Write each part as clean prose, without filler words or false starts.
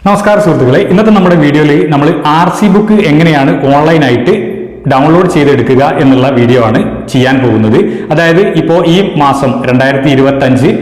നമസ്കാരം സുഹൃത്തുക്കളെ, ഇന്നത്തെ നമ്മുടെ വീഡിയോയിൽ നമ്മൾ RC ബുക്ക് എങ്ങനെയാണ് ഓൺലൈനായിട്ട് ഡൗൺലോഡ് ചെയ്തെടുക്കുക എന്നുള്ള വീഡിയോ ആണ് ചെയ്യാൻ പോകുന്നത്. അതായത് ഇപ്പോൾ ഈ മാസം 2025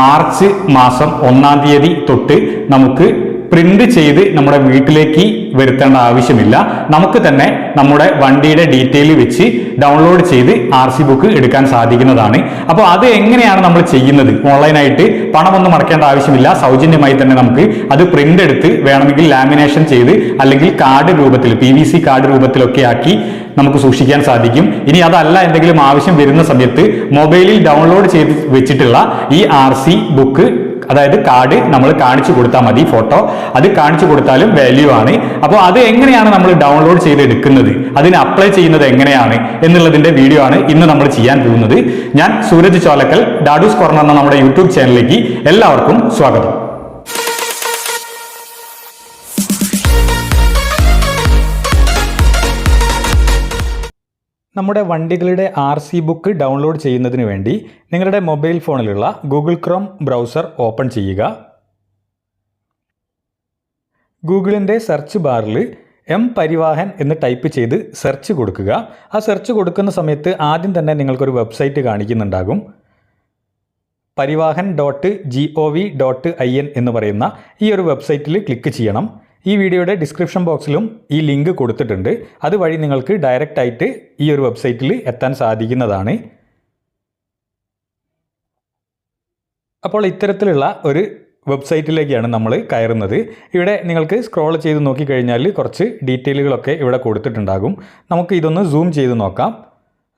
മാർച്ച് മാസം 1-ാം തീയതി തൊട്ട് നമുക്ക് പ്രിന്റ് ചെയ്ത് നമ്മുടെ വീട്ടിലേക്ക് വരുത്തേണ്ട ആവശ്യമില്ല. നമുക്ക് തന്നെ നമ്മുടെ വണ്ടിയുടെ ഡീറ്റെയിൽ വെച്ച് ഡൗൺലോഡ് ചെയ്ത് RC ബുക്ക് എടുക്കാൻ സാധിക്കുന്നതാണ്. അപ്പോൾ അത് എങ്ങനെയാണ് നമ്മൾ ചെയ്യുന്നത്? ഓൺലൈനായിട്ട് പണമൊന്നും അടയ്ക്കേണ്ട ആവശ്യമില്ല. സൗജന്യമായി തന്നെ നമുക്ക് അത് പ്രിന്റ് എടുത്ത് വേണമെങ്കിൽ ലാമിനേഷൻ ചെയ്ത് അല്ലെങ്കിൽ കാർഡ് രൂപത്തിൽ PVC കാർഡ് രൂപത്തിലൊക്കെ ആക്കി നമുക്ക് സൂക്ഷിക്കാൻ സാധിക്കും. ഇനി അതല്ല, എന്തെങ്കിലും ആവശ്യം വരുന്ന സമയത്ത് മൊബൈലിൽ ഡൗൺലോഡ് ചെയ്ത് വെച്ചിട്ടുള്ള ഈ RC ബുക്ക്, അതായത് കാർഡ് നമ്മൾ കാണിച്ചു കൊടുത്താൽ മതി. ഫോട്ടോ അത് കാണിച്ചു കൊടുത്താലും വാല്യൂ ആണ്. അപ്പോൾ അത് എങ്ങനെയാണ് നമ്മൾ ഡൗൺലോഡ് ചെയ്ത് എടുക്കുന്നത്, അതിന് അപ്ലൈ ചെയ്യുന്നത് എങ്ങനെയാണ് എന്നുള്ളതിന്റെ വീഡിയോ ആണ് ഇന്ന് നമ്മൾ ചെയ്യാൻ പോകുന്നത്. ഞാൻ സൂരജ് ചോലക്കൽ, ഡാഡൂസ് കോർണർ എന്ന നമ്മുടെ യൂട്യൂബ് ചാനലിലേക്ക് എല്ലാവർക്കും സ്വാഗതം. നമ്മുടെ വണ്ടികളുടെ RC ബുക്ക് ഡൗൺലോഡ് ചെയ്യുന്നതിന് വേണ്ടി നിങ്ങളുടെ മൊബൈൽ ഫോണിലുള്ള ഗൂഗിൾ ക്രോം ബ്രൗസർ ഓപ്പൺ ചെയ്യുക. ഗൂഗിളിൻ്റെ സെർച്ച് ബാറിൽ പരിവാഹൻ എന്ന് ടൈപ്പ് ചെയ്ത് സെർച്ച് കൊടുക്കുക. ആ സെർച്ച് കൊടുക്കുന്ന സമയത്ത് ആദ്യം തന്നെ നിങ്ങൾക്കൊരു വെബ്സൈറ്റ് കാണിക്കുന്നുണ്ടാകും. parivahan.gov.in എന്ന് പറയുന്ന ഈ ഒരു വെബ്സൈറ്റിൽ ക്ലിക്ക് ചെയ്യണം. ഈ വീഡിയോയുടെ ഡിസ്ക്രിപ്ഷൻ ബോക്സിലും ഈ ലിങ്ക് കൊടുത്തിട്ടുണ്ട്. അതുവഴി നിങ്ങൾക്ക് ഡയറക്റ്റ് ആയിട്ട് ഈ ഒരു വെബ്സൈറ്റിൽ എത്താൻ സാധിക്കുന്നതാണ്. അപ്പോൾ ഇത്തരത്തിലുള്ള ഒരു വെബ്സൈറ്റിലേക്കാണ് നമ്മൾ കയറുന്നത്. ഇവിടെ നിങ്ങൾക്ക് സ്ക്രോൾ ചെയ്ത് നോക്കിക്കഴിഞ്ഞാൽ കുറച്ച് ഡീറ്റെയിലുകളൊക്കെ ഇവിടെ കൊടുത്തിട്ടുണ്ടാകും. നമുക്ക് ഇതൊന്ന് സൂം ചെയ്ത് നോക്കാം.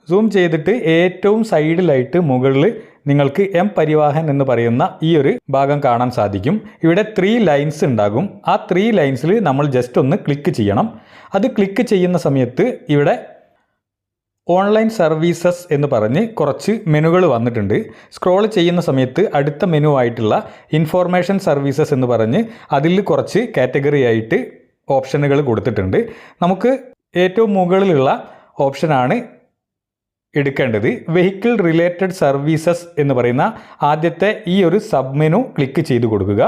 സൂം ചെയ്തിട്ട് ഏറ്റവും സൈഡിലായിട്ട് മുകളിൽ നിങ്ങൾക്ക് പരിവാഹൻ എന്ന് പറയുന്ന ഈ ഒരു ഭാഗം കാണാൻ സാധിക്കും. ഇവിടെ 3 ലൈൻസ് ഉണ്ടാകും. ആ 3 ലൈൻസിൽ നമ്മൾ ജസ്റ്റ് ഒന്ന് ക്ലിക്ക് ചെയ്യണം. അത് ക്ലിക്ക് ചെയ്യുന്ന സമയത്ത് ഇവിടെ ഓൺലൈൻ സർവീസസ് എന്ന് പറഞ്ഞ് കുറച്ച് മെനുകൾ വന്നിട്ടുണ്ട്. സ്ക്രോൾ ചെയ്യുന്ന സമയത്ത് അടുത്ത മെനു ആയിട്ടുള്ള ഇൻഫോർമേഷൻ സർവീസസ് എന്ന് പറഞ്ഞ് അതിൽ കുറച്ച് കാറ്റഗറി ആയിട്ട് ഓപ്ഷനുകൾ കൊടുത്തിട്ടുണ്ട്. നമുക്ക് ഏറ്റവും മുകളിലുള്ള ഓപ്ഷനാണ് എടുക്കേണ്ടത്. വെഹിക്കിൾ റിലേറ്റഡ് സർവീസസ് എന്ന് പറയുന്ന ആദ്യത്തെ ഈ ഒരു സബ് മെനു ക്ലിക്ക് ചെയ്ത് കൊടുക്കുക.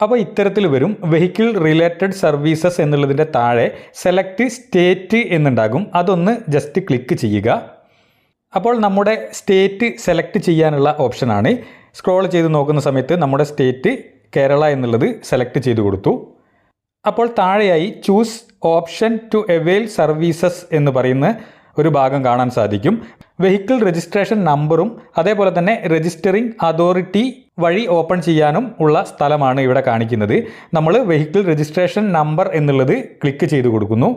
അപ്പോൾ ഇത്തരത്തിൽ വരും. വെഹിക്കിൾ റിലേറ്റഡ് സർവീസസ് എന്നുള്ളതിൻ്റെ താഴെ സെലക്ട് സ്റ്റേറ്റ് എന്നുണ്ടാകും. അതൊന്ന് ജസ്റ്റ് ക്ലിക്ക് ചെയ്യുക. അപ്പോൾ നമ്മുടെ സ്റ്റേറ്റ് സെലക്ട് ചെയ്യാനുള്ള ഓപ്ഷനാണ്. സ്ക്രോൾ ചെയ്ത് നോക്കുന്ന സമയത്ത് നമ്മുടെ സ്റ്റേറ്റ് കേരള എന്നുള്ളത് സെലക്ട് ചെയ്ത് കൊടുത്തു. അപ്പോൾ താഴെയായി choose option to avail services എന്ന് പറയുന്ന ഒരു ഭാഗം കാണാൻ സാധിക്കും. വെഹിക്കിൾ രജിസ്ട്രേഷൻ നമ്പറും അതേപോലെ തന്നെ രജിസ്റ്ററിംഗ് അതോറിറ്റി വഴി ഓപ്പൺ ചെയ്യാനും ഉള്ള സ്ഥലമാണ് ഇവിടെ കാണിക്കുന്നത്. നമ്മൾ വെഹിക്കിൾ രജിസ്ട്രേഷൻ നമ്പർ എന്നുള്ളത് ക്ലിക്ക് ചെയ്ത് കൊടുക്കുന്നു.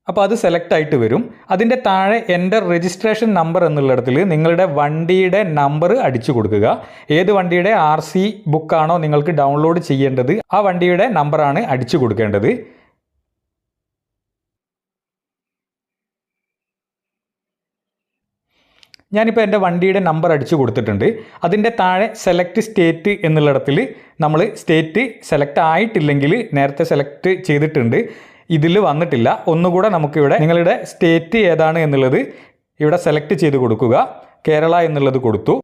അപ്പോൾ അത് സെലക്ട് ആയിട്ട് വരും. അതിൻ്റെ താഴെ എൻ്റർ രജിസ്ട്രേഷൻ നമ്പർ എന്നുള്ളിടത്തിൽ നിങ്ങളുടെ വണ്ടിയുടെ നമ്പർ അടിച്ചു കൊടുക്കുക. ഏത് വണ്ടിയുടെ RC ബുക്കാണോ നിങ്ങൾക്ക് ഡൗൺലോഡ് ചെയ്യേണ്ടത് ആ വണ്ടിയുടെ നമ്പറാണ് അടിച്ചു കൊടുക്കേണ്ടത്. ഞാനിപ്പോൾ എൻ്റെ വണ്ടിയുടെ നമ്പർ അടിച്ചു കൊടുത്തിട്ടുണ്ട്. അതിൻ്റെ താഴെ സെലക്ട് സ്റ്റേറ്റ് എന്നുള്ളിടത്തിൽ നമ്മൾ സ്റ്റേറ്റ് സെലക്ട് ആയിട്ടില്ലെങ്കിൽ, നേരത്തെ സെലക്ട് ചെയ്തിട്ടുണ്ട്, ഇതിൽ വന്നിട്ടില്ല, ഒന്നുകൂടെ നമുക്കിവിടെ നിങ്ങളുടെ സ്റ്റേറ്റ് ഏതാണ് എന്നുള്ളത് ഇവിടെ സെലക്ട് ചെയ്ത് കൊടുക്കുക. കേരള എന്നുള്ളത് കൊടുത്തു.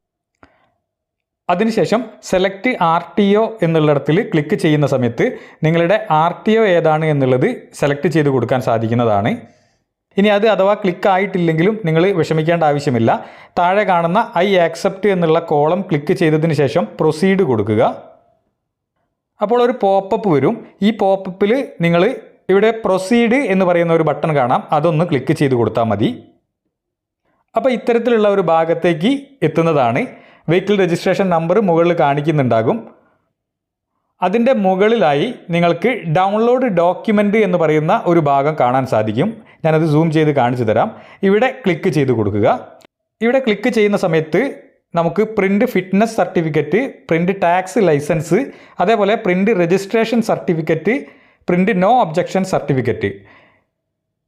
അതിനുശേഷം സെലക്ട് RTO എന്നുള്ളിടത്തിൽ ക്ലിക്ക് ചെയ്യുന്ന സമയത്ത് നിങ്ങളുടെ RTO ഏതാണ് എന്നുള്ളത് സെലക്ട് ചെയ്ത് കൊടുക്കാൻ സാധിക്കുന്നതാണ്. ഇനി അത് അഥവാ ക്ലിക്ക് ആയിട്ടില്ലെങ്കിലും നിങ്ങൾ വിഷമിക്കേണ്ട ആവശ്യമില്ല. താഴെ കാണുന്ന ഐ ആക്സെപ്റ്റ് എന്നുള്ള കോളം ക്ലിക്ക് ചെയ്തതിന് ശേഷം പ്രൊസീഡ് കൊടുക്കുക. അപ്പോൾ ഒരു പോപ്പപ്പ് വരും. ഈ പോപ്പപ്പിൽ നിങ്ങൾ ഇവിടെ പ്രൊസീഡ് എന്ന് പറയുന്ന ഒരു ബട്ടൺ കാണാം. അതൊന്ന് ക്ലിക്ക് ചെയ്ത് കൊടുത്താൽ മതി. അപ്പോൾ ഇത്തരത്തിലുള്ള ഒരു ഭാഗത്തേക്ക് എത്തുന്നതാണ്. വെഹിക്കിൾ രജിസ്ട്രേഷൻ നമ്പർ മുകളിൽ കാണിക്കുന്നുണ്ടാകും. അതിൻ്റെ മുകളിലായി നിങ്ങൾക്ക് ഡൗൺലോഡ് ഡോക്യുമെൻ്റ് എന്ന് പറയുന്ന ഒരു ഭാഗം കാണാൻ സാധിക്കും. ഞാനത് സൂം ചെയ്ത് കാണിച്ചു തരാം. ഇവിടെ ക്ലിക്ക് ചെയ്ത് കൊടുക്കുക. ഇവിടെ ക്ലിക്ക് ചെയ്യുന്ന സമയത്ത് നമുക്ക് print fitness certificate, print tax licence, അതേപോലെ print registration certificate, print no objection certificate,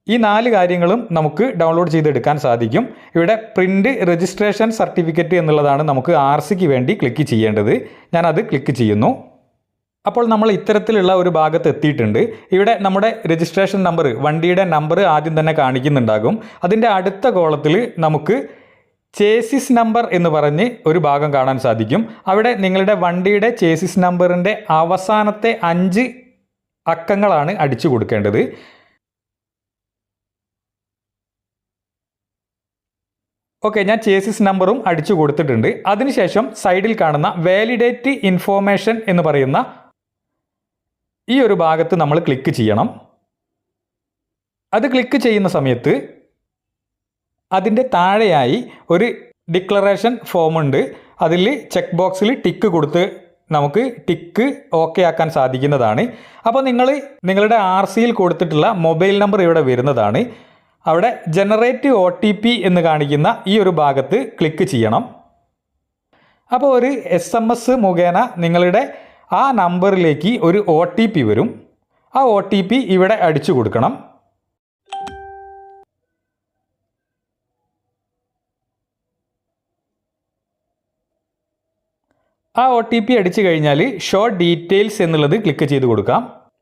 ഈ 4 കാര്യങ്ങളും നമുക്ക് ഡൗൺലോഡ് ചെയ്തെടുക്കാൻ സാധിക്കും. ഇവിടെ പ്രിൻ്റ് രജിസ്ട്രേഷൻ സർട്ടിഫിക്കറ്റ് എന്നുള്ളതാണ് നമുക്ക് RCക്ക് വേണ്ടി ക്ലിക്ക് ചെയ്യേണ്ടത്. ഞാനത് ക്ലിക്ക് ചെയ്യുന്നു. അപ്പോൾ നമ്മൾ ഇത്തരത്തിലുള്ള ഒരു ഭാഗത്ത് എത്തിയിട്ടുണ്ട്. ഇവിടെ നമ്മുടെ രജിസ്ട്രേഷൻ നമ്പർ, വണ്ടിയുടെ നമ്പർ ആദ്യം തന്നെ കാണിക്കുന്നുണ്ടാകും. അതിൻ്റെ അടുത്ത കോളത്തിൽ നമുക്ക് ചേസിസ് നമ്പർ എന്ന് പറഞ്ഞ് ഒരു ഭാഗം കാണാൻ സാധിക്കും. അവിടെ നിങ്ങളുടെ വണ്ടിയുടെ ചേസിസ് നമ്പറിൻ്റെ അവസാനത്തെ 5 അക്കങ്ങളാണ് അടിച്ചു കൊടുക്കേണ്ടത്. ഓക്കെ, ഞാൻ ചേസിസ് നമ്പറും അടിച്ചു കൊടുത്തിട്ടുണ്ട്. അതിനുശേഷം സൈഡിൽ കാണുന്ന വാലിഡേറ്റ് ഇൻഫോർമേഷൻ എന്ന് പറയുന്ന ഈ ഒരു ഭാഗത്ത് നമ്മൾ ക്ലിക്ക് ചെയ്യണം. അത് ക്ലിക്ക് ചെയ്യുന്ന സമയത്ത് അതിൻ്റെ താഴെയായി ഒരു ഡിക്ലറേഷൻ ഫോം ഉണ്ട്. അതിൽ ചെക്ക് ബോക്സിൽ ടിക്ക് കൊടുത്ത് നമുക്ക് ടിക്ക് ഓക്കെ ആക്കാൻ സാധിക്കുന്നതാണ്. അപ്പോൾ നിങ്ങളുടെ RCയിൽ കൊടുത്തിട്ടുള്ള മൊബൈൽ നമ്പർ ഇവിടെ വരുന്നതാണ്. അവിടെ ജനറേറ്റ് OTP എന്ന് കാണിക്കുന്ന ഈ ഒരു ഭാഗത്ത് ക്ലിക്ക് ചെയ്യണം. അപ്പോൾ ഒരു SMS മുഖേന നിങ്ങളുടെ ആ നമ്പറിലേക്ക് ഒരു OTP വരും. ആ OTP ഇവിടെ അടിച്ചു കൊടുക്കണം. ആ OTP അടിച്ചു കഴിഞ്ഞാൽ ഷോ ഡീറ്റെയിൽസ് എന്നുള്ളത് ക്ലിക്ക് ചെയ്ത് കൊടുക്കാം.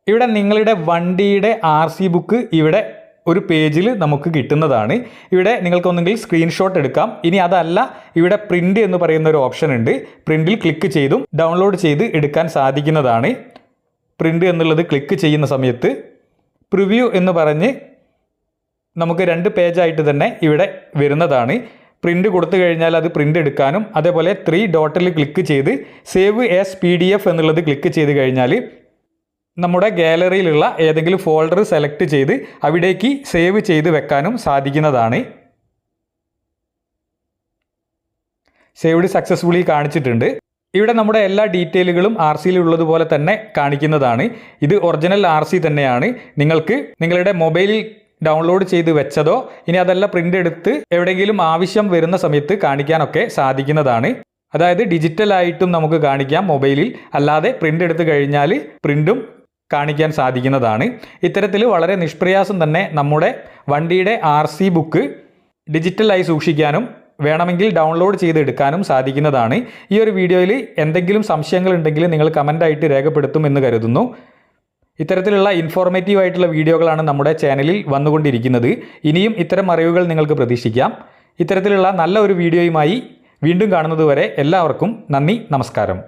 ഇവിടെ നിങ്ങളുടെ വണ്ടിയുടെ RC ബുക്ക് ഇവിടെ ഒരു പേജിൽ നമുക്ക് കിട്ടുന്നതാണ്. ഇവിടെ നിങ്ങൾക്കൊന്നെങ്കിൽ സ്ക്രീൻഷോട്ട് എടുക്കാം. ഇനി അതല്ല, ഇവിടെ പ്രിൻ്റ് എന്ന് പറയുന്ന ഒരു ഓപ്ഷൻ ഉണ്ട്. പ്രിൻ്റിൽ ക്ലിക്ക് ചെയ്തും ഡൗൺലോഡ് ചെയ്ത് എടുക്കാൻ സാധിക്കുന്നതാണ്. പ്രിൻ്റ് എന്നുള്ളത് ക്ലിക്ക് ചെയ്യുന്ന സമയത്ത് പ്രിവ്യൂ എന്ന് പറഞ്ഞ് നമുക്ക് 2 പേജായിട്ട് തന്നെ ഇവിടെ വരുന്നതാണ്. പ്രിൻ്റ് കൊടുത്തു കഴിഞ്ഞാൽ അത് പ്രിൻ്റ് എടുക്കാനും, അതേപോലെ 3 ഡോട്ടിൽ ക്ലിക്ക് ചെയ്ത് സേവ് ആസ് PDF എന്നുള്ളത് ക്ലിക്ക് ചെയ്ത് കഴിഞ്ഞാൽ നമ്മുടെ ഗാലറിയിലുള്ള ഏതെങ്കിലും ഫോൾഡർ സെലക്ട് ചെയ്ത് അവിടേക്ക് സേവ് ചെയ്ത് വെക്കാനും സാധിക്കുന്നതാണ്. സേവ്ഡ് സക്സസ്ഫുള്ളി കാണിച്ചിട്ടുണ്ട്. ഇവിടെ നമ്മുടെ എല്ലാ ഡീറ്റെയിലുകളും RCയിൽ ഉള്ളതുപോലെ തന്നെ കാണിക്കുന്നതാണ്. ഇത് ഒറിജിനൽ RC തന്നെയാണ്. നിങ്ങൾക്ക് നിങ്ങളുടെ മൊബൈലിൽ ഡൗൺലോഡ് ചെയ്ത് വെച്ചതോ ഇനി അതല്ല പ്രിൻ്റ് എടുത്ത് എവിടെയെങ്കിലും ആവശ്യം വരുന്ന സമയത്ത് കാണിക്കാനൊക്കെ സാധിക്കുന്നതാണ്. അതായത് ഡിജിറ്റലായിട്ടും നമുക്ക് കാണിക്കാം മൊബൈലിൽ, അല്ലാതെ പ്രിൻ്റ് എടുത്ത് കഴിഞ്ഞാൽ പ്രിൻ്റും കാണിക്കാൻ സാധിക്കുന്നതാണ്. ഇത്തരത്തിൽ വളരെ നിഷ്പ്രയാസം തന്നെ നമ്മുടെ വണ്ടിയുടെ RC ബുക്ക് ഡിജിറ്റലായി സൂക്ഷിക്കാനും വേണമെങ്കിൽ ഡൗൺലോഡ് ചെയ്ത് എടുക്കാനും സാധിക്കുന്നതാണ്. ഈ ഒരു വീഡിയോയിൽ എന്തെങ്കിലും സംശയങ്ങളുണ്ടെങ്കിൽ നിങ്ങൾ കമൻ്റായിട്ട് രേഖപ്പെടുത്തുമെന്ന് കരുതുന്നു. ഇത്തരത്തിലുള്ള ഇൻഫോർമേറ്റീവ് ആയിട്ടുള്ള വീഡിയോകളാണ് നമ്മുടെ ചാനലിൽ വന്നുകൊണ്ടിരിക്കുന്നത്. ഇനിയും ഇത്തരം അറിവുകൾ നിങ്ങൾക്ക് പ്രതീക്ഷിക്കാം. ഇത്തരത്തിലുള്ള നല്ല ഒരു വീഡിയോയുമായി വീണ്ടും കാണുന്നതുവരെ എല്ലാവർക്കും നന്ദി, നമസ്കാരം.